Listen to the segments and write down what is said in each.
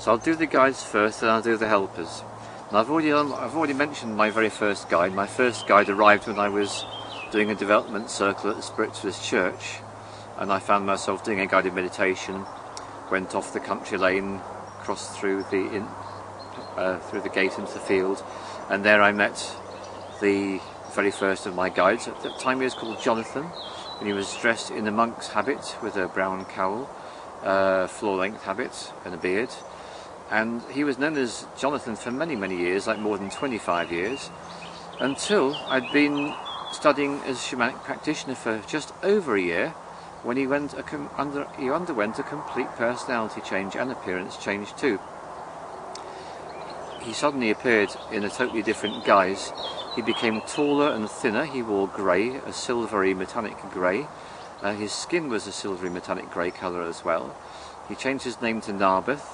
So I'll do the guides first, and I'll do the helpers. And I've already mentioned my very first guide. My first guide arrived when I was doing a development circle at the Spiritualist Church, and I found myself doing a guided meditation. Went off the country lane, crossed through the gate into the field, and there I met the very first of my guides. At that time he was called Jonathan, and he was dressed in a monk's habit with a brown cowl, floor-length habit and a beard. And he was known as Jonathan for many, many years, like more than 25 years, until I'd been studying as a shamanic practitioner for just over a year, when he underwent a complete personality change and appearance change too. He suddenly appeared in a totally different guise. He became taller and thinner. He wore grey, a silvery metallic grey. His skin was a silvery metallic grey colour as well. He changed his name to Narbeth.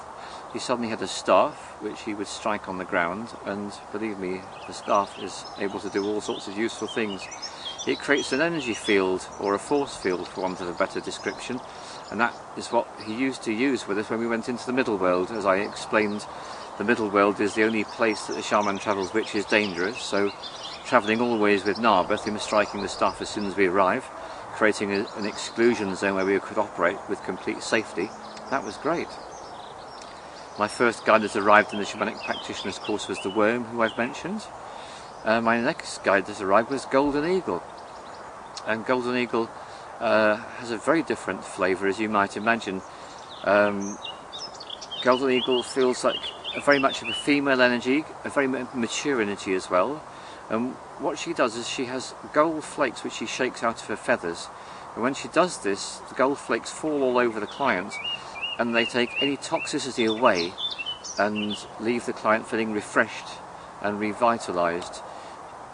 He suddenly had a staff which he would strike on the ground, and believe me, the staff is able to do all sorts of useful things. It creates an energy field, or a force field for want of a better description, and that is what he used to use with us when we went into the middle world. As I explained, the middle world is the only place that a shaman travels which is dangerous, so travelling always with Narbeth, him striking the staff as soon as we arrive, creating an exclusion zone where we could operate with complete safety, that was great. My first guide that arrived in the Shamanic Practitioner's course was the Worm, who I've mentioned. My next guide that arrived was Golden Eagle. And Golden Eagle has a very different flavour, as you might imagine. Golden Eagle feels like very much of a female energy, a very mature energy as well. And what she does is she has gold flakes which she shakes out of her feathers. And when she does this, the gold flakes fall all over the client, and they take any toxicity away and leave the client feeling refreshed and revitalised.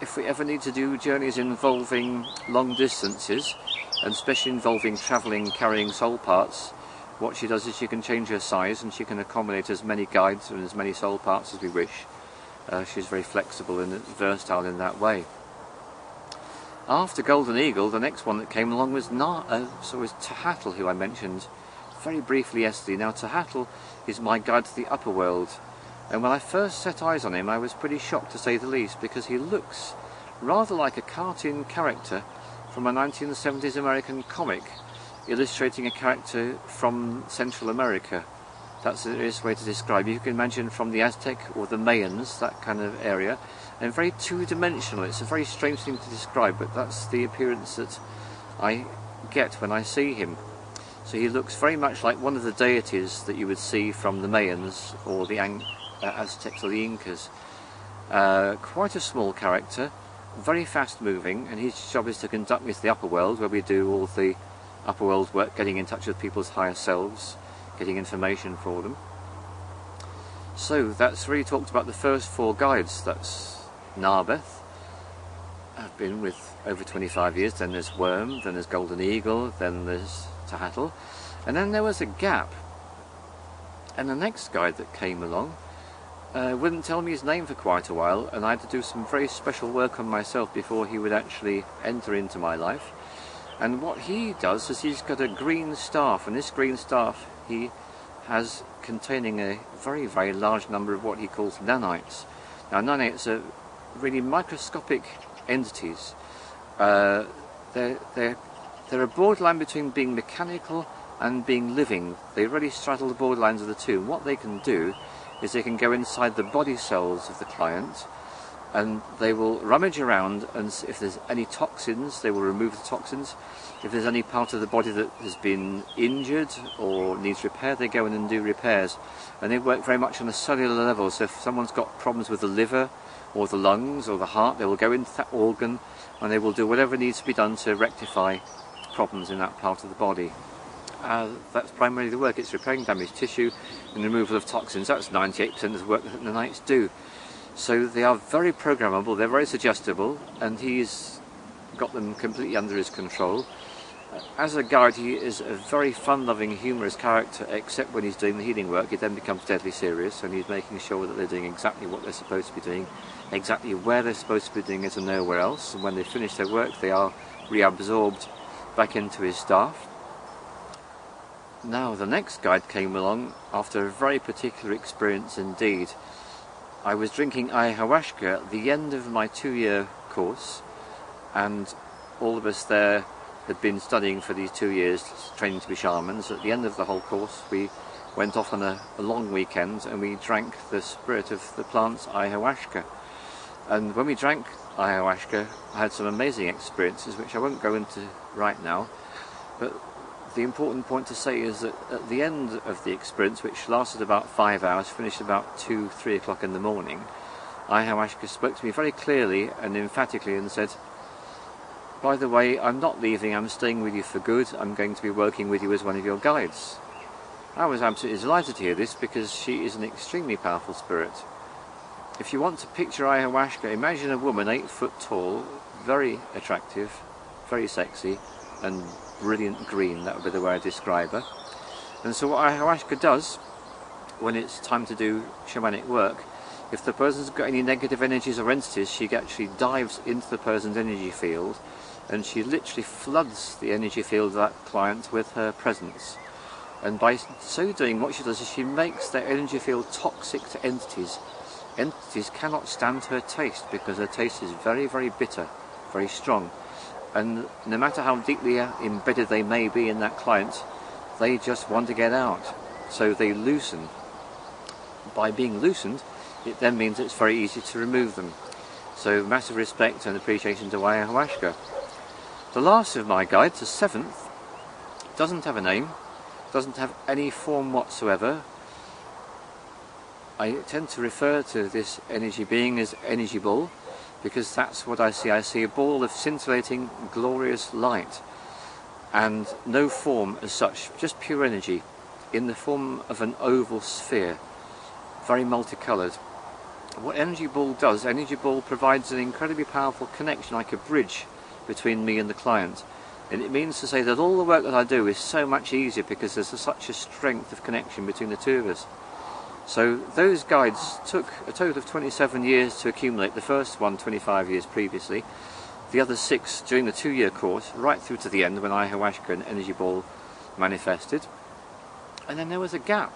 If we ever need to do journeys involving long distances, and especially involving travelling, carrying soul parts, what she does is she can change her size and she can accommodate as many guides and as many soul parts as we wish. She's very flexible and versatile in that way. After Golden Eagle, the next one that came along was Tahatl, who I mentioned very briefly yesterday. Now Tahatl is my guide to the upper world, and when I first set eyes on him I was pretty shocked, to say the least, because he looks rather like a cartoon character from a 1970s American comic illustrating a character from Central America. That's the easiest way to describe it. You can imagine from the Aztec or the Mayans, that kind of area, and very two-dimensional. It's a very strange thing to describe, but that's the appearance that I get when I see him. So he looks very much like one of the deities that you would see from the Mayans or the Aztecs or the Incas. Quite a small character, very fast moving, and his job is to conduct me to the upper world, where we do all the upper world work, getting in touch with people's higher selves, getting information for them. So that's really talked about the first four guides. That's Narbeth, I've been with over 25 years, then there's Worm, then there's Golden Eagle, then there's Tahatl, and then there was a gap, and the next guide that came along wouldn't tell me his name for quite a while, and I had to do some very special work on myself before he would actually enter into my life. And what he does is he's got a green staff, and this green staff he has containing a very, very large number of what he calls nanites. Now nanites are really microscopic entities. They're a borderline between being mechanical and being living. They really straddle the borderlines of the two. And what they can do is they can go inside the body cells of the client, and they will rummage around, and if there's any toxins, they will remove the toxins. If there's any part of the body that has been injured or needs repair, they go in and do repairs. And they work very much on a cellular level, so if someone's got problems with the liver or the lungs or the heart, they will go into that organ and they will do whatever needs to be done to rectify problems in that part of the body. That's primarily the work. It's repairing damaged tissue and removal of toxins. That's 98% of the work that the nanites do. So they are very programmable, they're very suggestible, and he's got them completely under his control. As a guide, he is a very fun-loving, humorous character, except when he's doing the healing work. He then becomes deadly serious, and he's making sure that they're doing exactly what they're supposed to be doing, exactly where they're supposed to be doing it and nowhere else. And when they finish their work, they are reabsorbed back into his staff. Now the next guide came along after a very particular experience indeed. I was drinking ayahuasca at the end of my 2-year course, and all of us there had been studying for these 2 years, training to be shamans. At the end of the whole course we went off on a long weekend and we drank the spirit of the plant's ayahuasca. And when we drank ayahuasca, I had some amazing experiences which I won't go into right now, but the important point to say is that at the end of the experience, which lasted about 5 hours, finished about 2-3 o'clock in the morning, ayahuasca spoke to me very clearly and emphatically and said, "By the way, I'm not leaving, I'm staying with you for good, I'm going to be working with you as one of your guides." I was absolutely delighted to hear this because she is an extremely powerful spirit. If you want to picture ayahuasca, imagine a woman 8 foot tall, very attractive, very sexy, and brilliant green. That would be the way I describe her. And so what ayahuasca does when it's time to do shamanic work, if the person's got any negative energies or entities, she actually dives into the person's energy field and she literally floods the energy field of that client with her presence. And by so doing, what she does is she makes their energy field toxic to entities. Entities cannot stand her taste because her taste is very, very bitter, very strong. And no matter how deeply embedded they may be in that client, they just want to get out. So they loosen. By being loosened, it then means it's very easy to remove them. So massive respect and appreciation to ayahuasca. The last of my guides, the 7th, doesn't have a name, doesn't have any form whatsoever. I tend to refer to this energy being as energy ball, because that's what I see. I see a ball of scintillating, glorious light, and no form as such, just pure energy, in the form of an oval sphere, very multicoloured. What energy ball does, energy ball provides an incredibly powerful connection, like a bridge between me and the client. And it means to say that all the work that I do is so much easier because there's such a strength of connection between the two of us. So those guides took a total of 27 years to accumulate. The first one 25 years previously, the other 6 during the 2-year course, right through to the end when ayahuasca and energy ball manifested. And then there was a gap.